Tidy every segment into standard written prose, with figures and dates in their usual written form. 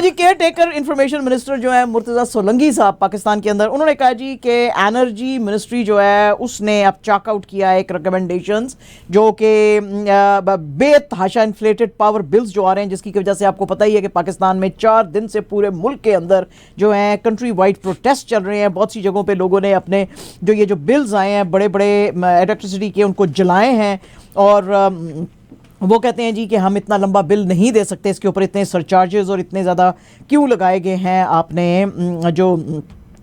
जी care taker information minister जो है मुर्तज़ा सोलंकी साहब पाकिस्तान के अंदर, उन्होंने कहा जी कि एनर्जी मिनिस्ट्री जो है उसने अब चॉकआउट किया है एक रिकमेंडेशंस जो कि बेतहाशा इन्फ्लेटेड पावर बिल्स जो आ रहे हैं, जिसकी वजह से आपको पता ही है कि पाकिस्तान में 4 दिन से पूरे मुल्क के अंदर जो है कंट्री वाइड प्रोटेस्ट चल रहे हैं। बहुत सी जगहों पे लोगों ने अपने ये जो बिल्स आए हैं बड़े बड़े इलेक्ट्रिसिटी के, उनको जलाए हैं और वो कहते हैं जी कि हम इतना लंबा बिल नहीं दे सकते, इसके ऊपर इतने सरचार्जेस और इतने ज़्यादा क्यों लगाए गए हैं आपने जो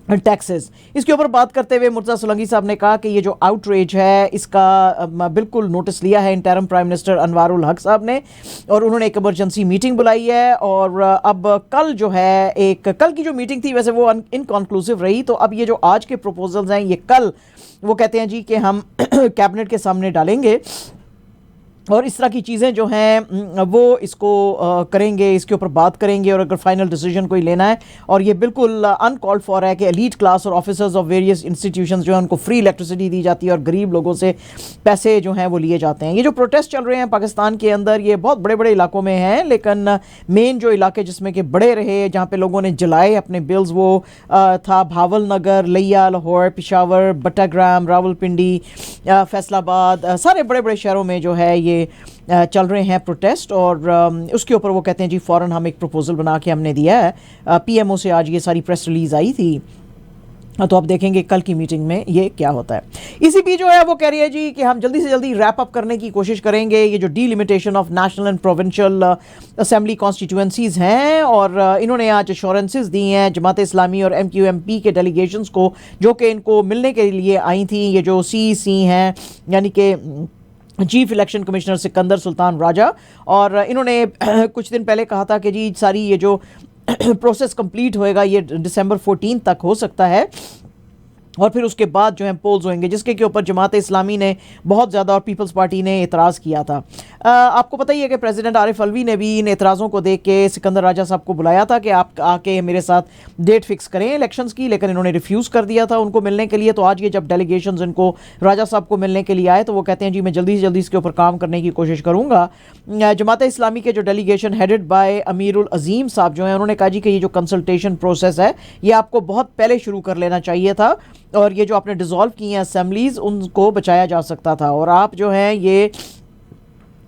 टैक्सेस। इसके ऊपर बात करते हुए मुर्तज़ा सोलंकी साहब ने कहा कि ये जो आउटरेज है इसका बिल्कुल नोटिस लिया है इंटरिम प्राइम मिनिस्टर अनवारुल हक साहब ने, और उन्होंने एक इमरजेंसी मीटिंग बुलाई है। और अब कल जो है कल की जो मीटिंग थी वैसे वो इनकॉन्क्लूसिव रही, तो अब ये जो आज के प्रपोजल्स हैं ये कल वो कहते हैं जी कि हम कैबिनेट के सामने डालेंगे और इस तरह की चीज़ें जो हैं वो इसको करेंगे, इसके ऊपर बात करेंगे और अगर फाइनल डिसीजन कोई लेना है। और ये बिल्कुल अनकॉल्ड फॉर है कि एलीट क्लास और ऑफिसर्स ऑफ वेरियस इंस्टीट्यूशंस जो है उनको फ्री इलेक्ट्रिसिटी दी जाती है और गरीब लोगों से पैसे जो हैं वो लिए जाते हैं। ये जो प्रोटेस्ट चल रहे हैं पाकिस्तान के अंदर ये बहुत बड़े बड़े इलाकों में हैं, लेकिन मेन जो इलाके जिसमें कि बड़े रहे जहाँ पे लोगों ने जलाए अपने बिल्स वो था भावल नगर, लिया, लाहौर, पेशावर, बट्टाग्राम, रावलपिंडी, फैसलाबाद, सारे बड़े बड़े शहरों में जो है ये चल रहे हैं प्रोटेस्ट। और उसके ऊपर वो कहते हैं जी फ़ौरन हम एक प्रपोजल बना के हमने दिया है। पीएमओ से आज ये सारी प्रेस रिलीज़ आई थी, तो आप देखेंगे कल की मीटिंग में ये क्या होता है। ईसीपी जो है वो कह रही है जी कि हम जल्दी से जल्दी रैप अप करने की कोशिश करेंगे ये जो delimitation of national and provincial assembly constituencies हैं। और इन्होंने आज एश्योरेंसेस दी हैं जमात इस्लामी और MQMP के डेलीगेशंस को जो कि इनको मिलने के लिए आई थी। ये जो CEC हैं यानी कि chief election commissioner Sikandar Sultan Raja, और इन्होंने कुछ दिन पहले कहा था कि जी सारी ये जो प्रोसेस कंप्लीट होएगा ये दिसंबर 14 तक हो सकता है और फिर उसके बाद जो है पोल्स होंगे, जिसके के ऊपर जमात इस्लामी ने बहुत ज़्यादा और पीपल्स पार्टी ने एतराज़ किया था। आपको पता ही है कि प्रेसिडेंट आरिफ अलवी ने भी इन एतराज़ों को देख के सिकंदर राजा साहब को बुलाया था कि आप आके मेरे साथ डेट फिक्स करें इलेक्शंस की, लेकिन इन्होंने रिफ्यूज़ कर दिया था उनको मिलने के लिए। तो आज ये जब डेलीगेशंस इनको राजा साहब को मिलने के लिए आए तो वो कहते हैं जी मैं जल्दी से जल्दी इसके ऊपर काम करने की कोशिश करूँगा। जमात इस्लामी के जो डेलीगेशन हेडेड बाय अमीरुल अजीम साहब जो हैं उन्होंने कहा जी कि ये जो कंसल्टेशन प्रोसेस है ये आपको बहुत पहले शुरू कर लेना चाहिए था और ये जो आपने डिसॉल्व की हैं असेंबलीज़ उनको बचाया जा सकता था। और आप जो हैं ये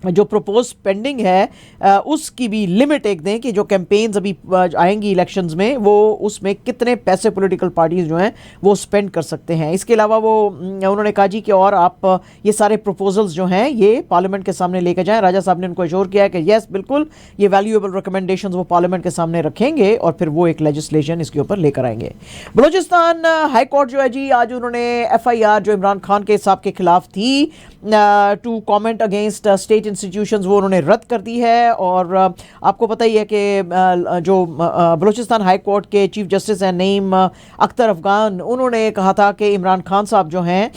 जो प्रपोज पेंडिंग है उसकी भी लिमिट एक दें कि जो कैंपेन्स अभी आएंगी इलेक्शंस में वो उसमें कितने पैसे पॉलिटिकल पार्टीज जो हैं वो स्पेंड कर सकते हैं। इसके अलावा वो उन्होंने कहा जी कि और आप ये सारे प्रपोजल्स जो हैं ये पार्लियामेंट के सामने लेके जाएं। राजा साहब ने उनको अश्योर किया है कि येस बिल्कुल ये वैल्यूएबल रिकमेंडेशंस वो पार्लियामेंट के सामने रखेंगे और फिर वो एक लेजिस्लेशन इसके ऊपर लेकर आएंगे। बलूचिस्तान हाई कोर्ट जो है जी आज उन्होंने FIR जो इमरान खान के साहब के खिलाफ थी to comment against state institutions वो उन्होंने रद्द कर दी है। और आपको पता ही है कि जो बलूचिस्तान हाई कोर्ट के चीफ जस्टिस हैं नईम अख्तर अफगान, उन्होंने कहा था कि इमरान खान साहब जो हैं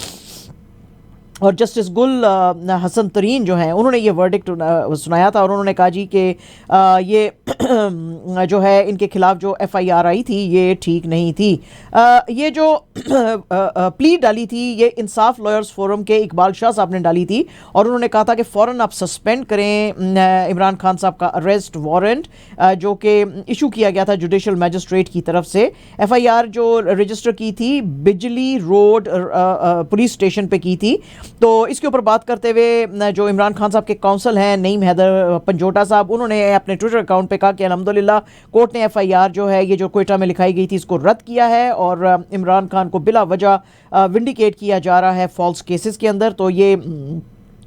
और जस्टिस गुल हसन तरीन जो हैं उन्होंने ये वर्डिक्ट सुनाया था और उन्होंने कहा जी कि ये जो है इनके खिलाफ जो FIR आई थी ये ठीक नहीं थी। ये जो प्ली डाली थी ये इंसाफ लॉयर्स फोरम के इकबाल शाह साहब ने डाली थी और उन्होंने कहा था कि फ़ौरन आप सस्पेंड करें इमरान खान साहब का अरेस्ट वारंट जो कि इशू किया गया था जुडिशल मैजिस्ट्रेट की तरफ से। FIR जो रजिस्टर की थी बिजली रोड पुलिस स्टेशन पे की थी। तो इसके ऊपर बात करते हुए जो इमरान खान साहब के काउंसल हैं नईम हैदर पंजोटा साहब, उन्होंने अपने ट्विटर अकाउंट पे कहा कि अल्हम्दुलिल्लाह कोर्ट ने FIR जो है ये जो क्वेटा में लिखाई गई थी इसको रद्द किया है और इमरान खान को बिला वजह विंडिकेट किया जा रहा है फॉल्स केसेस के अंदर। तो ये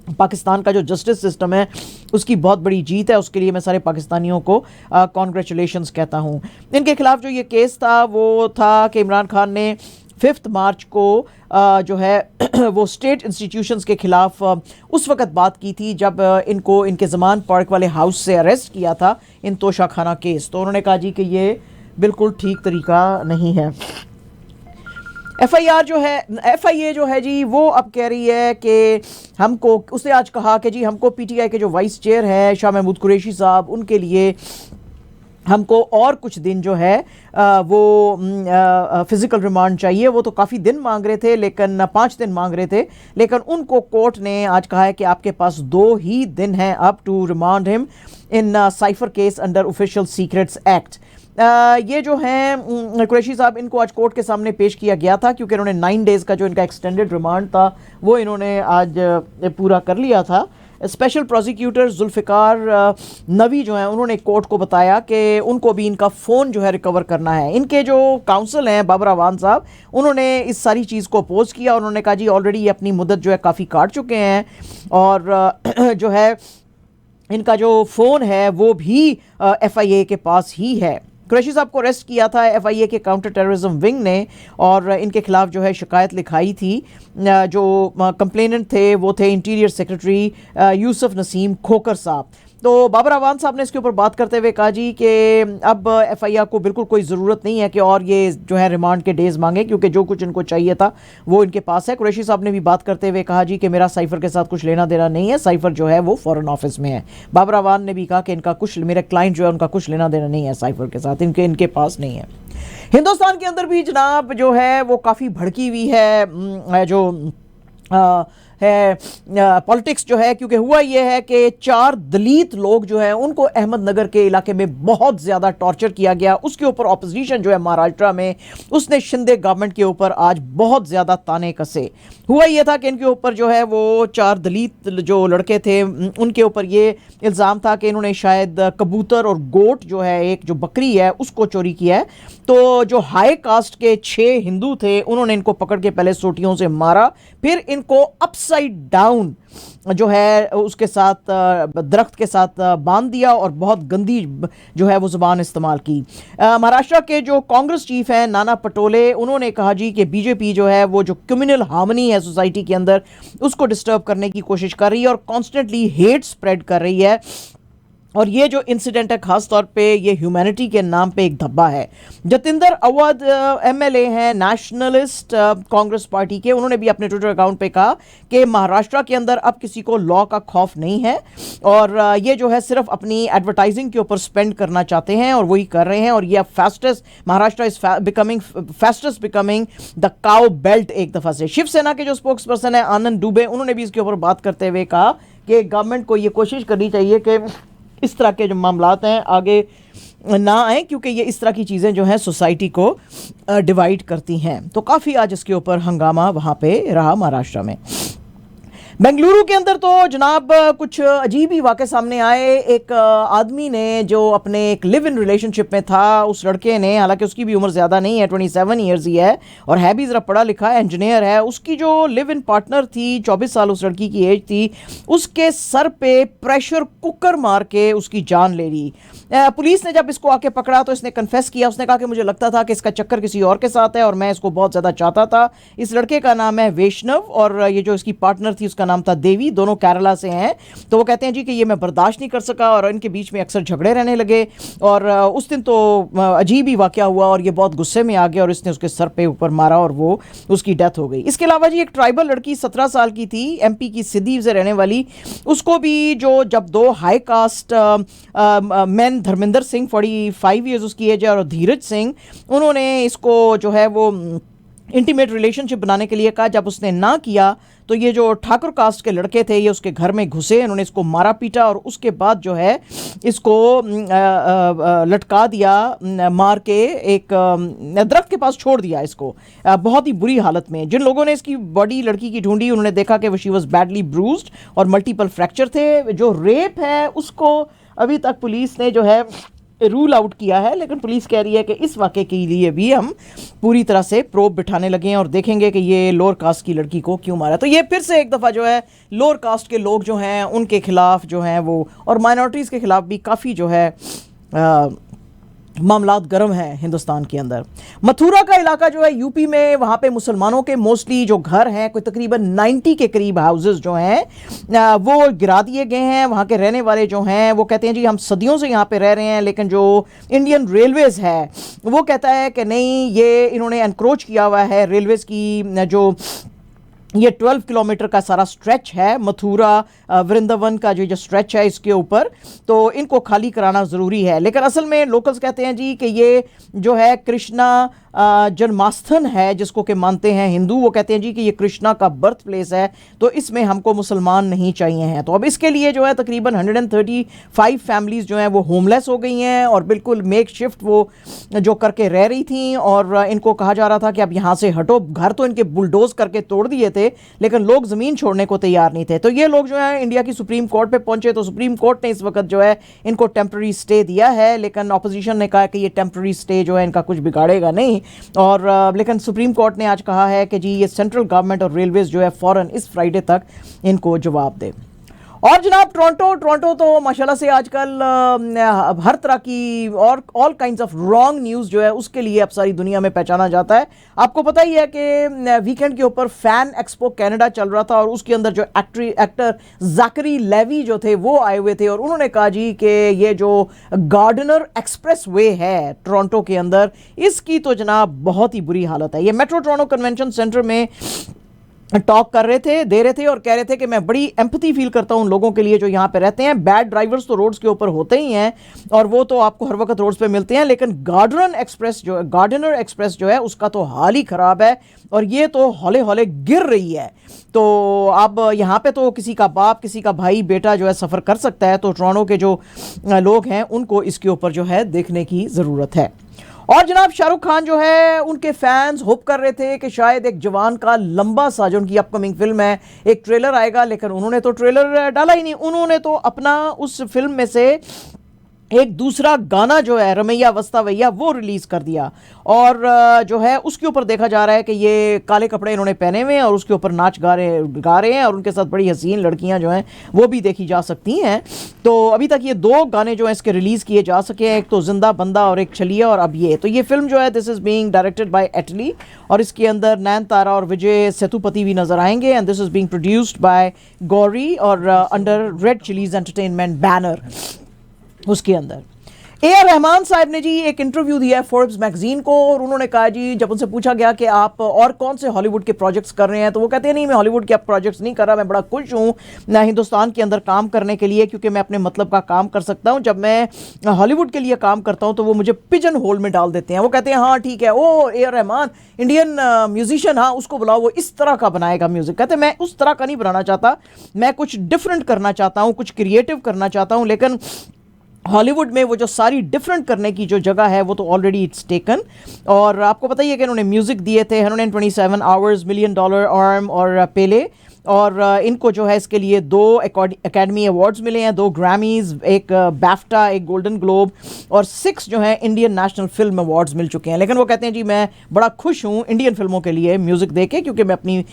पाकिस्तान का जो जस्टिस सिस्टम है उसकी बहुत बड़ी जीत है, उसके लिए मैं सारे पाकिस्तानियों को कॉन्ग्रेचुलेशंस कहता हूँ। इनके खिलाफ जो ये केस था वो था कि इमरान खान ने 5 मार्च को जो है वो स्टेट इंस्टीट्यूशंस के खिलाफ उस वक्त बात की थी जब इनको इनके ज़मान पार्क वाले हाउस से अरेस्ट किया था इन तोशाखाना केस। तो उन्होंने कहा जी कि ये बिल्कुल ठीक तरीका नहीं है। FIR जो है FIA जो है जी वो अब कह रही है कि हमको, उसने आज कहा कि जी हमको PTI के जो वाइस चेयर है शाह महमूद कुरैशी साहब उनके लिए हमको और कुछ दिन जो है वो फिजिकल रिमांड चाहिए। वो तो काफ़ी दिन मांग रहे थे, लेकिन 5 दिन मांग रहे थे, लेकिन उनको कोर्ट ने आज कहा है कि आपके पास 2 ही दिन हैं अब to remand him in cipher case under official secrets act. ये जो हैं कुरैशी साहब, इनको आज कोर्ट के सामने पेश किया गया था क्योंकि इन्होंने 9 डेज़ का जो इनका एक्सटेंडेड रिमांड था वो इन्होंने आज पूरा कर लिया था। स्पेशल प्रोसिक्यूटर जुल्फ़िकार नवी जो हैं उन्होंने कोर्ट को बताया कि उनको भी इनका फ़ोन जो है रिकवर करना है। इनके जो काउंसिल हैं बाबर अवान साहब, उन्होंने इस सारी चीज़ को अपोज किया। उन्होंने कहा जी ऑलरेडी ये अपनी मुद्दत जो है काफ़ी काट चुके हैं और जो है इनका जो फ़ोन है वो भी FIA के पास ही है। कुरैशी साहब को अरेस्ट किया था FIA के काउंटर टेररिज्म विंग ने और इनके खिलाफ जो है शिकायत लिखाई थी। जो कंप्लेनेंट थे वो थे इंटीरियर सेक्रेटरी यूसुफ नसीम खोकर साहब। तो बाबर अवान साहब ने इसके ऊपर बात करते हुए कहा जी कि अब FIA को बिल्कुल कोई ज़रूरत नहीं है कि और ये जो है रिमांड के डेज़ मांगे, क्योंकि जो कुछ इनको चाहिए था वो इनके पास है। कुरैशी साहब ने भी बात करते हुए कहा जी कि मेरा साइफर के साथ कुछ लेना देना नहीं है, साइफर जो है वो फॉरेन ऑफिस में है। बाबर अवान ने भी कहा कि इनका कुछ, मेरा क्लाइंट जो है उनका कुछ लेना देना नहीं है साइफर के साथ, इनके पास नहीं है। हिंदुस्तान के अंदर भी जनाब जो है वो काफ़ी भड़की हुई है जो है पॉलिटिक्स जो है, क्योंकि हुआ ये है कि 4 दलित लोग जो है उनको अहमदनगर के इलाके में बहुत ज़्यादा टॉर्चर किया गया। उसके ऊपर ऑपोजिशन जो है महाराष्ट्र में, उसने शिंदे गवर्नमेंट के ऊपर आज बहुत ज़्यादा ताने कसे। हुआ ये था कि इनके ऊपर जो है वो 4 दलित जो लड़के थे उनके ऊपर ये इल्ज़ाम था कि इन्होंने शायद कबूतर और गोट जो है, एक जो बकरी है, उसको चोरी किया है। तो जो हाई कास्ट के 6 हिंदू थे उन्होंने इनको पकड़ के पहले सोटियों से मारा, फिर इनको अपसाइड डाउन जो है उसके साथ दरख्त के साथ बांध दिया और बहुत गंदी जो है वो ज़ुबान इस्तेमाल की। महाराष्ट्र के जो कांग्रेस चीफ हैं नाना पटोले, उन्होंने कहा जी कि बीजेपी जो है वो जो कम्युनल हार्मनी है सोसाइटी के अंदर उसको डिस्टर्ब करने की कोशिश कर रही है और कॉन्स्टेंटली हेट स्प्रेड कर रही है। और ये जो इंसिडेंट है खास तौर पे ये ह्यूमैनिटी के नाम पे एक धब्बा है। जतिंदर अवध MLA हैं नेशनलिस्ट कांग्रेस पार्टी के, उन्होंने भी अपने ट्विटर अकाउंट पे कहा कि महाराष्ट्र के अंदर अब किसी को लॉ का खौफ नहीं है और ये जो है सिर्फ अपनी एडवर्टाइजिंग के ऊपर स्पेंड करना चाहते हैं और वही कर रहे हैं। और ये fastest, Maharashtra is becoming the cow belt एक दफ़ा से। शिवसेना के जो स्पोक्स पर्सन है आनंद दुबे, उन्होंने भी इसके ऊपर बात करते हुए कहा कि गवर्नमेंट को ये कोशिश करनी चाहिए कि इस तरह के जो मामलात हैं आगे ना आए, क्योंकि ये इस तरह की चीज़ें जो हैं सोसाइटी को डिवाइड करती हैं। तो काफ़ी आज इसके ऊपर हंगामा वहाँ पे रहा महाराष्ट्र में। बेंगलुरु के अंदर तो जनाब कुछ अजीब ही वाक़े सामने आए। एक आदमी ने जो अपने एक लिव इन रिलेशनशिप में था, उस लड़के ने, हालांकि उसकी भी उम्र ज़्यादा नहीं है, 27 ईयर्स ही है और है भी ज़रा पढ़ा लिखा है, इंजीनियर है। उसकी जो लिव इन पार्टनर थी, 24 साल उस लड़की की एज थी, उसके सर पे प्रेशर कुकर मार के उसकी जान ले ली। पुलिस ने जब इसको आके पकड़ा तो इसने कन्फेस किया। उसने कहा कि मुझे लगता था कि इसका चक्कर किसी और के साथ है और मैं इसको बहुत ज़्यादा चाहता था। इस लड़के का नाम है वैष्णव और ये जो इसकी पार्टनर थी उसका नाम था देवी, दोनों केरला से हैं। तो वो कहते हैं जी कि ये मैं बर्दाश्त नहीं कर सका और इनके बीच में अक्सर झगड़े रहने लगे और उस दिन तो अजीब ही वाक़या हुआ और ये बहुत गुस्से में आ गया और इसने उसके सर पे ऊपर मारा और वो उसकी डेथ हो गई। इसके अलावा जी एक ट्राइबल लड़की 17 साल की थी, MP की सिद्धि से रहने वाली, उसको भी जो जब 2 high cast man, Dharmendra Singh 45 years उसकी एज है और धीरज सिंह, उन्होंने इसको जो है वो इंटीमेट रिलेशनशिप बनाने के लिए कहा। जब उसने ना किया तो ये जो ठाकुर कास्ट के लड़के थे ये उसके घर में घुसे, इन्होंने इसको मारा पीटा और उसके बाद जो है इसको लटका दिया, मार के एक दरख्त के पास छोड़ दिया इसको बहुत ही बुरी हालत में। जिन लोगों ने इसकी बॉडी लड़की की ढूंढी उन्होंने देखा कि वो शी वॉज बैडली ब्रूज्ड और मल्टीपल फ्रैक्चर थे। जो रेप है उसको अभी तक पुलिस ने जो है रूल आउट किया है, लेकिन पुलिस कह रही है कि इस वाक़े के लिए भी हम पूरी तरह से प्रोब बिठाने लगे हैं और देखेंगे कि ये लोअर कास्ट की लड़की को क्यों मारा। तो ये फिर से एक दफ़ा जो है लोअर कास्ट के लोग जो हैं उनके खिलाफ जो हैं वो, और माइनॉरिटीज़ के खिलाफ भी काफ़ी जो है मामलात गर्म है हिंदुस्तान के अंदर। मथुरा का इलाका जो है यूपी में, वहाँ पे मुसलमानों के मोस्टली जो घर हैं, कोई तकरीबन 90 के करीब हाउसेस जो हैं वो गिरा दिए गए हैं। वहाँ के रहने वाले जो हैं वो कहते हैं जी हम सदियों से यहाँ पे रह रहे हैं, लेकिन जो इंडियन रेलवेज़ है वो कहता है कि नहीं, ये इन्होंने एनक्रोच किया हुआ है रेलवेज़ की जो ये 12 किलोमीटर का सारा स्ट्रेच है, मथुरा वृंदावन का जो स्ट्रेच है इसके ऊपर, तो इनको खाली कराना ज़रूरी है। लेकिन असल में लोकल्स कहते हैं जी कि ये जो है कृष्णा जन्मास्थान है, जिसको कि मानते हैं हिंदू, वो कहते हैं जी कि ये कृष्णा का बर्थ प्लेस है, तो इसमें हमको मुसलमान नहीं चाहिए हैं। तो अब इसके लिए जो है तकरीबन 135 फैमिलीज़ जो हैं वो होमलेस हो गई हैं और बिल्कुल मेक शिफ्ट वो जो करके रह रही थी, और इनको कहा जा रहा था कि अब यहाँ से हटो। घर तो इनके बुलडोज करके तोड़ दिए थे, लेकिन लोग ज़मीन छोड़ने को तैयार नहीं थे। तो ये लोग जो है इंडिया की सुप्रीम कोर्ट पे पहुंचे, तो सुप्रीम कोर्ट ने इस वक्त जो है इनको टेम्प्रेरी स्टे दिया है, लेकिन अपोजिशन ने कहा कि ये टेम्प्रेरी स्टे जो है इनका कुछ बिगाड़ेगा नहीं। और लेकिन सुप्रीम कोर्ट ने आज कहा है कि जी ये सेंट्रल गवर्नमेंट और रेलवेज जो है फ़ौरन इस फ्राइडे तक इनको जवाब दे। और जनाब टोरंटो तो माशाल्लाह से आजकल हर तरह की और all kinds of wrong news जो है उसके लिए अब सारी दुनिया में पहचाना जाता है। आपको पता ही है कि वीकेंड के ऊपर फैन एक्सपो कनाडा चल रहा था, और उसके अंदर जो एक्टर ज़ाकरी लेवी जो थे वो आए हुए थे, और उन्होंने कहा जी कि ये जो गार्डनर एक्सप्रेस वे है टोरंटो के अंदर, इसकी तो जनाब बहुत ही बुरी हालत है। ये मेट्रो टोरंटो कन्वेंशन सेंटर में टॉक कर रहे थे, दे रहे थे, और कह रहे थे कि मैं बड़ी एम्पैथी फील करता हूं उन लोगों के लिए जो यहाँ पे रहते हैं। बैड ड्राइवर्स तो रोड्स के ऊपर होते ही हैं, और वो तो आपको हर वक्त रोड्स पे मिलते हैं, लेकिन गार्डनर एक्सप्रेस जो है उसका तो हाल ही ख़राब है, और ये तो हौले हौले गिर रही है। तो अब यहाँ पे तो किसी का बाप, किसी का भाई, बेटा जो है सफ़र कर सकता है, तो टोरंटो के जो लोग हैं उनको इसके ऊपर जो है देखने की ज़रूरत है। और जनाब शाहरुख खान जो है उनके फैंस होप कर रहे थे कि शायद एक जवान का लंबा सा जो उनकी अपकमिंग फिल्म है एक ट्रेलर आएगा, लेकिन उन्होंने तो ट्रेलर डाला ही नहीं। उन्होंने तो अपना उस फिल्म में से एक दूसरा गाना जो है रमैया वस्तावैया वो रिलीज कर दिया, और जो है उसके ऊपर देखा जा रहा है कि ये काले कपड़े इन्होंने पहने हुए हैं और उसके ऊपर नाच गा रहे हैं, और उनके साथ बड़ी हसीन लड़कियां जो हैं वो भी देखी जा सकती हैं। तो अभी तक ये 2 गाने जो हैं इसके रिलीज़ किए जा सके हैं, एक तो जिंदा बंदा और एक चलिया, और अब ये फिल्म जो है this is being directed by Atlee, और इसके अंदर नयनतारा और विजय सेतुपति भी नजर आएंगे, and this is being produced by Gauri और under red chillies entertainment banner. उसके अंदर ए.आर. रहमान साहब ने जी एक इंटरव्यू दिया है फोर्ब्स मैगजीन को, और उन्होंने कहा जी, जब उनसे पूछा गया कि आप और कौन से हॉलीवुड के प्रोजेक्ट्स कर रहे हैं, तो वो कहते हैं नहीं, मैं हॉलीवुड के प्रोजेक्ट्स नहीं कर रहा, मैं बड़ा खुश हूँ ना हिंदुस्तान के अंदर काम करने के लिए, क्योंकि मैं अपने मतलब का काम कर सकता हूँ। जब मैं हॉलीवुड के लिए काम करता हूँ तो वो मुझे पिजन होल में डाल देते हैं। वो कहते हैं हाँ ठीक है, ओ ए.आर. रहमान इंडियन म्यूजिशियन, हाँ उसको बुलाओ, वो इस तरह का बनाएगा म्यूजिक। कहते मैं उस तरह का नहीं बनाना चाहता, मैं कुछ डिफरेंट करना चाहता हूँ, कुछ क्रिएटिव करना चाहता हूँ, लेकिन हॉलीवुड में वो जो सारी डिफरेंट करने की जो जगह है वो तो ऑलरेडी इट्स टेकन। और आपको पता ही है कि इन्होंने म्यूज़िक दिए थे 127 आवर्स, $1 मिलियन आर्म और पेले, और इनको जो है इसके लिए 2 एकेडमी अवार्ड्स मिले हैं, 2 ग्रैमीज, एक बैफ्टा, एक गोल्डन ग्लोब, और 6 जो है इंडियन नेशनल फिल्म अवार्ड्स मिल चुके हैं। लेकिन वो कहते हैं जी मैं बड़ा खुश हूँ इंडियन फिल्मों के लिए म्यूज़िक दे के, क्योंकि मैं अपनी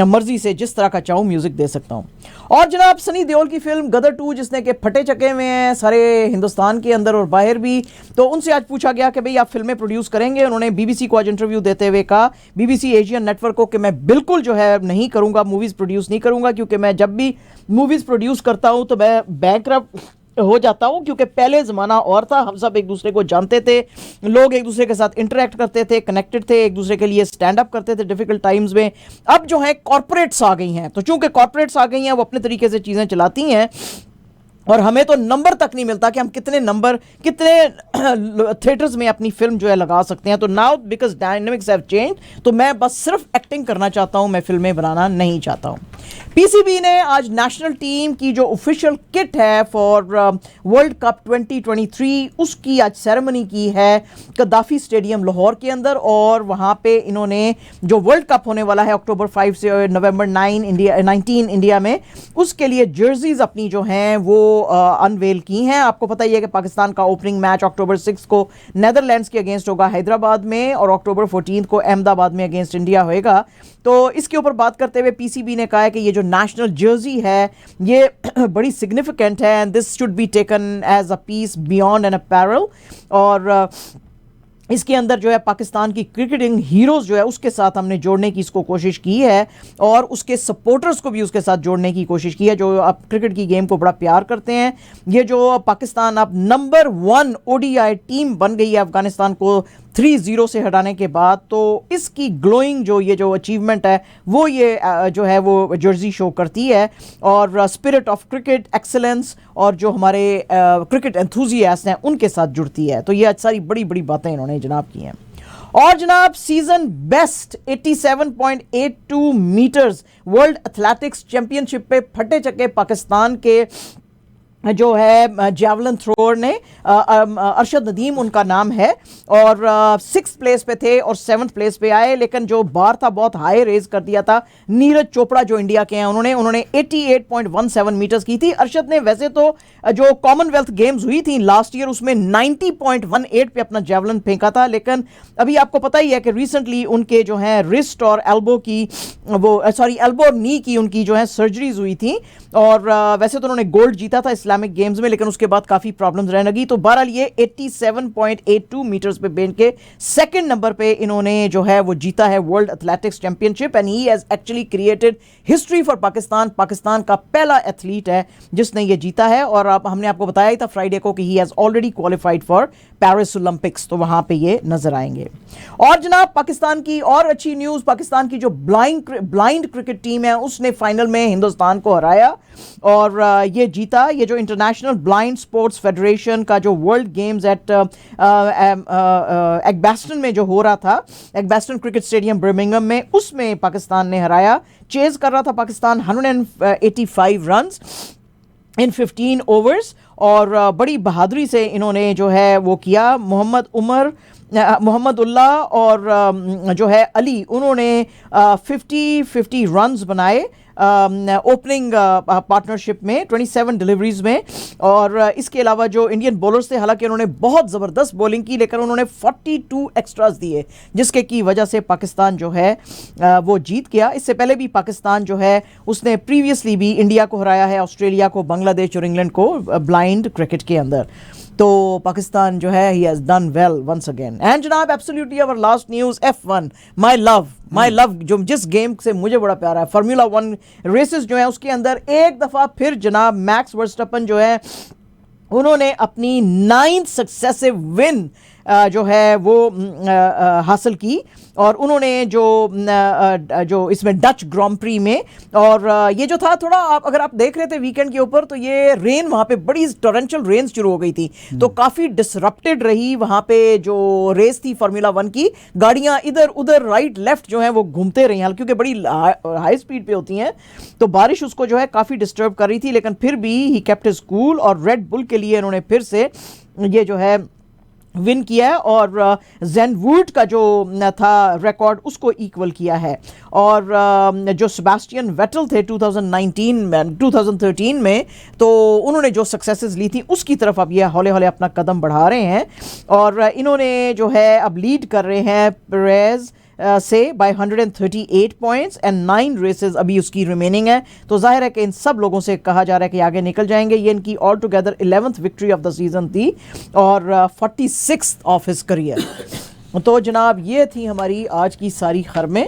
मर्जी से जिस तरह का चाहूँ म्यूज़िक दे सकता हूँ। और जनाब सनी देओल की फिल्म गदर 2, जिसने के फटे चके में हैं सारे हिंदुस्तान के अंदर और बाहर भी, तो उनसे आज पूछा गया कि भाई आप फिल्में प्रोड्यूस करेंगे। उन्होंने बीबीसी को आज इंटरव्यू देते हुए कहा, बीबीसी एशियन नेटवर्क को, कि मैं बिल्कुल जो है नहीं करूँगा, मूवीज़ प्रोड्यूस नहीं करूँगा, क्योंकि मैं जब भी मूवीज़ प्रोड्यूस करता हूँ तो मैं बैंकरप्ट हो जाता हूँ, क्योंकि पहले ज़माना और था, हम सब एक दूसरे को जानते थे, लोग एक दूसरे के साथ इंटरेक्ट करते थे, कनेक्टेड थे, एक दूसरे के लिए स्टैंड अप करते थे डिफ़िकल्ट टाइम्स में। अब जो है कॉर्पोरेट्स आ गई हैं, तो चूंकि कॉर्पोरेट्स आ गई हैं वो अपने तरीके से चीज़ें चलाती हैं, और हमें तो नंबर तक नहीं मिलता कि हम कितने थिएटर्स में अपनी फिल्म जो है लगा सकते हैं। तो now because dynamics have change, तो मैं बस सिर्फ एक्टिंग करना चाहता हूं, मैं फिल्में बनाना नहीं चाहता हूं। पीसीबी ने आज नेशनल टीम की जो ऑफिशियल किट है फॉर वर्ल्ड कप 2023 उसकी आज सेरेमनी की है कद्दाफी स्टेडियम लाहौर के अंदर, और वहां पे इन्होंने जो वर्ल्ड कप होने वाला है अक्टूबर 5 से नवंबर 19 इंडिया में, उसके लिए जर्सीज अपनी जो हैं वो अनवेल की हैं। आपको पता ही है कि पाकिस्तान का ओपनिंग मैच अक्टूबर 6 को नेदरलैंड्स के अगेंस्ट होगा हैदराबाद में, और अक्टूबर 14 को अहमदाबाद में अगेंस्ट इंडिया होएगा। तो इसके ऊपर बात करते हुए पीसीबी ने कहा है कि ये जो नेशनल जर्सी है ये बड़ी सिग्निफिकेंट है, and this should be taken as a piece beyond an apparel, और इसके अंदर जो है पाकिस्तान की क्रिकेटिंग हीरोज़ जो है उसके साथ हमने जोड़ने की इसको कोशिश की है, और उसके सपोर्टर्स को भी उसके साथ जोड़ने की कोशिश की है जो अब क्रिकेट की गेम को बड़ा प्यार करते हैं। ये जो पाकिस्तान अब नंबर 1 ओडीआई टीम बन गई है, अफगानिस्तान को 3-0 से हटाने के बाद, तो इसकी ग्लोइंग जो अचीवमेंट है वो ये जो है वो जर्सी शो करती है, और स्पिरिट ऑफ क्रिकेट एक्सेलेंस और जो हमारे क्रिकेट एंथुजियास्ट हैं उनके साथ जुड़ती है। तो ये सारी बड़ी बड़ी बातें इन्होंने जनाब की हैं। और जनाब season best 87.82 metres world athletics championship पे फटे चक्के पाकिस्तान के जो है जैवलिन थ्रोअर ने, अरशद नदीम उनका नाम है, और 6th प्लेस पे थे और 7th प्लेस पे आए, लेकिन जो बार था बहुत हाई रेज कर दिया था नीरज चोपड़ा जो इंडिया के हैं उन्होंने 88.17 मीटर्स की थी। अरशद ने वैसे तो जो कॉमनवेल्थ गेम्स हुई थी लास्ट ईयर उसमें 90.18 पे अपना जैवलिन फेंका था, लेकिन अभी आपको पता ही है कि रिसेंटली उनके जो है रिस्ट और एल्बो की एल्बो और नी की उनकी जो है सर्जरीज हुई थी, और वैसे तो उन्होंने गोल्ड जीता था इस्लामिक गेम्स में, लेकिन उसके बाद काफी प्रॉब्लम्स रहने लगी। तो बहरहाल ये 87.82 मीटर्स पे बेन के सेकंड नंबर पे इन्होंने जो है वो जीता है world athletics championship, and he has actually created history for Pakistan. Pakistan का पहला एथलीट है जिसने ये जीता है, और हमने आपको बताया ही था फ्राइडे को कि he has already qualified for Paris Olympics, तो वहां पे ये नजर आएंगे। और जनाब पाकिस्तान की और अच्छी न्यूज, पाकिस्तान की जो ब्लाइंड क्रिकेट टीम है उसने फाइनल में हिंदुस्तान को हराया और ये जीता। ये जो इंटरनेशनल ब्लाइंड स्पोर्ट्स फेडरेशन का जो वर्ल्ड गेम्स एट एग्बैस्टन में जो हो रहा था, एग्बैस्टन क्रिकेट स्टेडियम बर्मिंघम में, उसमें पाकिस्तान ने हराया। चेज कर रहा था पाकिस्तान 185 रन्स इन 15 ओवर्स, और बड़ी बहादुरी से इन्होंने जो है वो किया। मोहम्मदुल्लाह और जो है अली, उन्होंने 50 रन्स बनाए ओपनिंग पार्टनरशिप में 27 डिलीवरीज में, और इसके अलावा जो इंडियन बॉलर्स थे, हालांकि उन्होंने बहुत ज़बरदस्त बॉलिंग की, लेकिन उन्होंने 42 एक्स्ट्रास दिए, जिसके की वजह से पाकिस्तान जो है वो जीत गया। इससे पहले भी पाकिस्तान जो है उसने प्रीवियसली भी इंडिया को हराया है, ऑस्ट्रेलिया को, बांग्लादेश और इंग्लैंड को ब्लाइंड क्रिकेट के अंदर। तो पाकिस्तान जो है he has done well once again. And जनाब absolutely our last news, F1 my love जो जिस गेम से मुझे बड़ा प्यारा है, फार्मूला 1 रेसेस जो है उसके अंदर एक दफ़ा फिर जनाब मैक्स वर्स्टैपन जो है उन्होंने अपनी 9th सक्सेसिव विन जो है वो हासिल की, और उन्होंने जो इसमें डच ग्रांड प्री में, और ये जो था थोड़ा अगर आप देख रहे थे वीकेंड के ऊपर, तो ये रेन वहाँ पे बड़ी टोरेंशियल रेन शुरू हो गई थी, तो काफ़ी डिसरप्टेड रही वहाँ पे जो रेस थी फार्मूला 1 की। गाड़ियाँ इधर उधर राइट लेफ्ट जो है वो घूमते रही, क्योंकि बड़ी हाई स्पीड पे होती हैं, तो बारिश उसको जो है काफ़ी डिस्टर्ब कर रही थी, लेकिन फिर भी ही केप्ट हिज कूल, और रेड बुल के लिए इन्होंने फिर से ये जो है विन किया है, और ज़ेनवूड का जो था रिकॉर्ड उसको इक्वल किया है। और जो सेबास्टियन वेटल थे 2013 में, तो उन्होंने जो सक्सेसेस ली थी उसकी तरफ अब ये हौले हौले अपना कदम बढ़ा रहे हैं, और इन्होंने जो है अब लीड कर रहे हैं पेरेज से बाय 138 पॉइंट्स, एंड 9 रेसेस अभी उसकी रिमेनिंग है। तो जाहिर है कि इन सब लोगों से कहा जा रहा है कि आगे निकल जाएंगे। ये इनकी all together 11th victory of the season थी, और 46th ऑफ हिज करियर। तो जनाब ये थी हमारी आज की सारी खबरें।